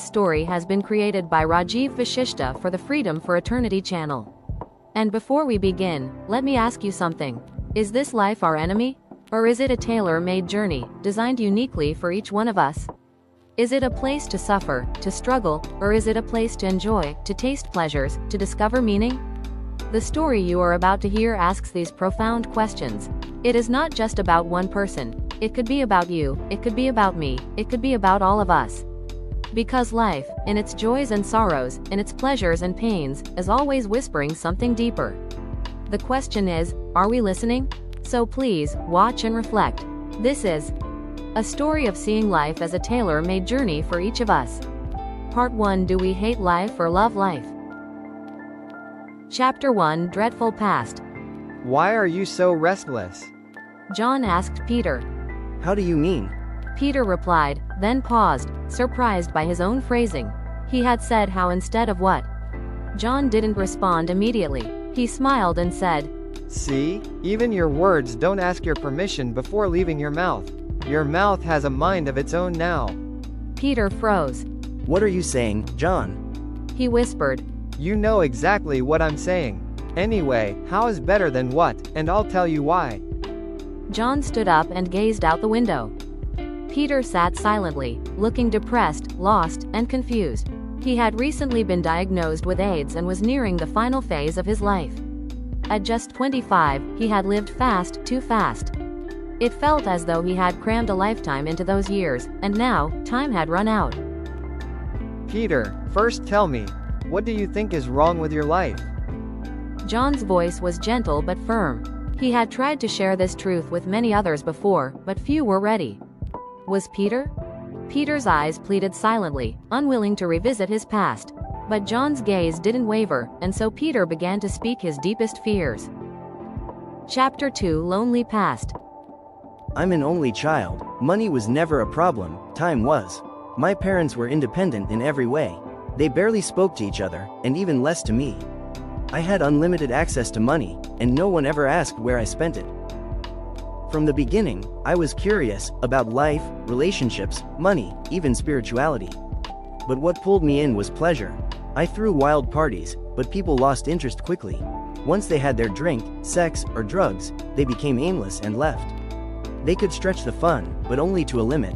story has been created by Rajeev Vashista for the Freedom for Eternity channel. And before we begin, let me ask you something. Is this life our enemy? Or is it a tailor-made journey, designed uniquely for each one of us? Is it a place to suffer, to struggle, or is it a place to enjoy, to taste pleasures, to discover meaning? The story you are about to hear asks these profound questions. It is not just about one person. It could be about you, it could be about me, it could be about all of us. Because life, in its joys and sorrows, in its pleasures and pains, is always whispering something deeper. The question is, are we listening? So please, watch and reflect. This is a story of seeing life as a tailor-made journey for each of us. Part 1. Do we hate life or love life? Chapter 1. Dreadful Past. Why are you so restless? John asked Peter. How do you mean? Peter replied, then paused, surprised by his own phrasing. He had said how instead of what? John didn't respond immediately. He smiled and said, See, even your words don't ask your permission before leaving your mouth. Your mouth has a mind of its own now. Peter froze. What are you saying, John? He whispered. You know exactly what I'm saying. Anyway, how is better than what, and I'll tell you why. John stood up and gazed out the window. Peter sat silently, looking depressed, lost, and confused. He had recently been diagnosed with AIDS and was nearing the final phase of his life. At just 25, he had lived fast, too fast. It felt as though he had crammed a lifetime into those years, and now, time had run out. Peter, first tell me, what do you think is wrong with your life? John's voice was gentle but firm. He had tried to share this truth with many others before, but few were ready. Was Peter? Peter's eyes pleaded silently, unwilling to revisit his past. But John's gaze didn't waver, and so Peter began to speak his deepest fears. Chapter 2. Lonely Past. I'm an only child. Money was never a problem, time was. My parents were independent in every way. They barely spoke to each other, and even less to me. I had unlimited access to money, and no one ever asked where I spent it. From the beginning, I was curious about life, relationships, money, even spirituality. But what pulled me in was pleasure. I threw wild parties, but people lost interest quickly. Once they had their drink, sex, or drugs, they became aimless and left. They could stretch the fun, but only to a limit.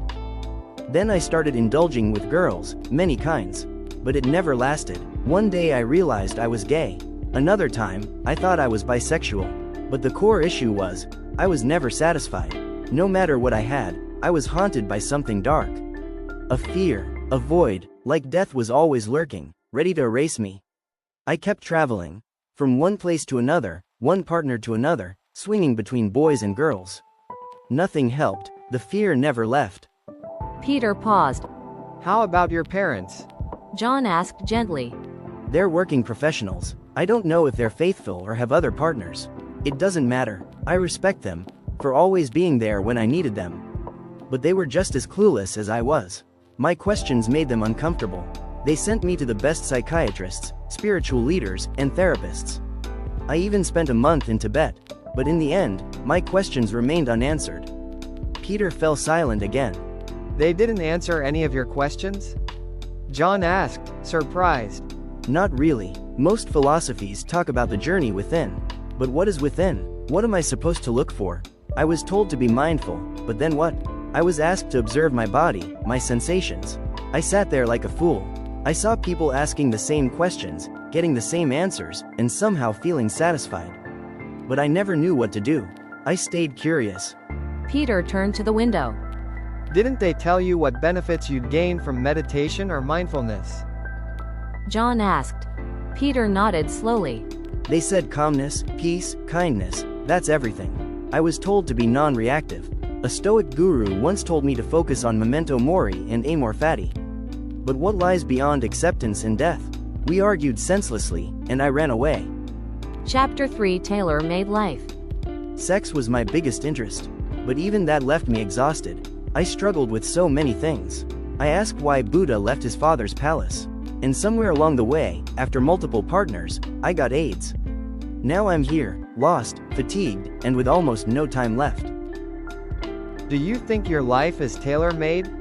Then I started indulging with girls, many kinds. But it never lasted. One day I realized I was gay. Another time, I thought I was bisexual. But the core issue was, I was never satisfied. No matter what I had, I was haunted by something dark. A fear, a void, like death was always lurking, ready to erase me. I kept traveling. From one place to another, one partner to another, swinging between boys and girls. Nothing helped, the fear never left. Peter paused. How about your parents? John asked gently. They're working professionals. I don't know if they're faithful or have other partners. It doesn't matter. I respect them for always being there when I needed them. But they were just as clueless as I was. My questions made them uncomfortable. They sent me to the best psychiatrists, spiritual leaders, and therapists. I even spent a month in Tibet, but in the end, my questions remained unanswered. Peter fell silent again. They didn't answer any of your questions? John asked, surprised. Not really. Most philosophies talk about the journey within. But what is within? What am I supposed to look for? I was told to be mindful, but then what? I was asked to observe my body, my sensations. I sat there like a fool. I saw people asking the same questions, getting the same answers, and somehow feeling satisfied. But I never knew what to do. I stayed curious. Peter turned to the window. Didn't they tell you what benefits you'd gain from meditation or mindfulness? John asked. Peter nodded slowly. They said calmness, peace, kindness, that's everything. I was told to be non-reactive. A Stoic guru once told me to focus on memento mori and amor fati. But what lies beyond acceptance and death? We argued senselessly, and I ran away. Chapter 3. Tailor-Made Life. Sex was my biggest interest. But even that left me exhausted. I struggled with so many things. I asked why Buddha left his father's palace. And somewhere along the way, after multiple partners, I got AIDS. Now I'm here, lost, fatigued, and with almost no time left. Do you think your life is tailor-made?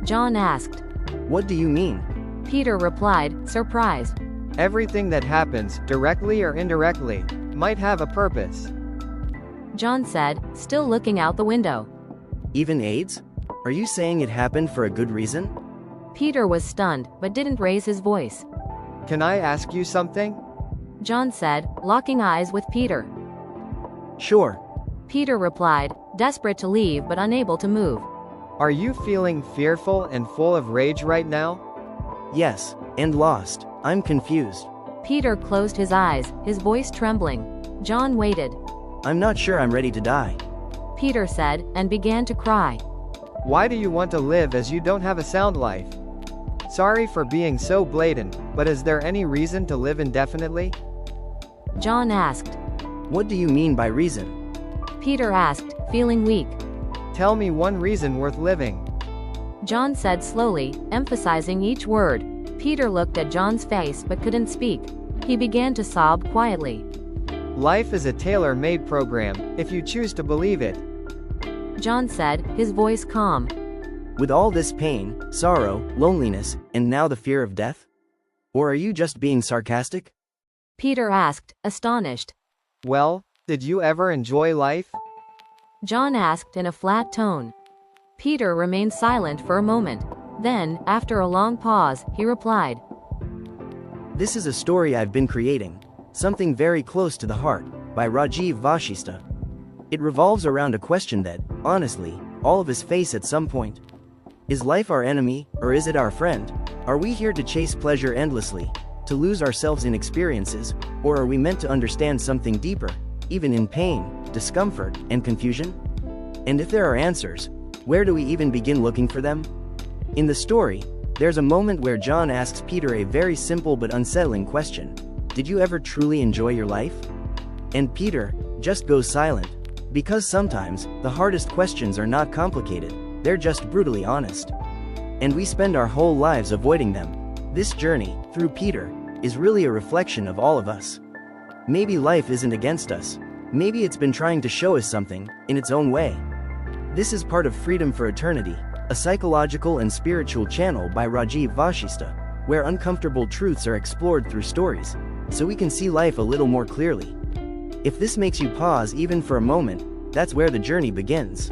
John asked. What do you mean? Peter replied, surprised. Everything that happens, directly or indirectly, might have a purpose. John said, still looking out the window. Even AIDS? Are you saying it happened for a good reason? Peter was stunned, but didn't raise his voice. Can I ask you something? John said, locking eyes with Peter. Sure. Peter replied, desperate to leave but unable to move. Are you feeling fearful and full of rage right now? Yes, and lost. I'm confused. Peter closed his eyes, his voice trembling. John waited. I'm not sure I'm ready to die. Peter said, and began to cry. Why do you want to live as you don't have a sound life? Sorry for being so blatant, but is there any reason to live indefinitely? John asked. What do you mean by reason? Peter asked, feeling weak. Tell me one reason worth living. John said slowly, emphasizing each word. Peter looked at John's face but couldn't speak. He began to sob quietly. Life is a tailor-made program, if you choose to believe it. John said, his voice calm. With all this pain, sorrow, loneliness, and now the fear of death? Or are you just being sarcastic? Peter asked, astonished. Well, did you ever enjoy life? John asked in a flat tone. Peter remained silent for a moment. Then, after a long pause, he replied. This is a story I've been creating, something very close to the heart, by Rajeev Vashista. It revolves around a question that, honestly, all of us face at some point. Is life our enemy, or is it our friend? Are we here to chase pleasure endlessly, to lose ourselves in experiences, or are we meant to understand something deeper, even in pain, discomfort, and confusion? And if there are answers, where do we even begin looking for them? In the story, there's a moment where John asks Peter a very simple but unsettling question. Did you ever truly enjoy your life? And Peter just goes silent. Because sometimes, the hardest questions are not complicated, they're just brutally honest. And we spend our whole lives avoiding them. This journey, through Peter, is really a reflection of all of us. Maybe life isn't against us. Maybe it's been trying to show us something, in its own way. This is part of Freedom for Eternity, a psychological and spiritual channel by Rajeev Vashista, where uncomfortable truths are explored through stories, so we can see life a little more clearly. If this makes you pause even for a moment, that's where the journey begins.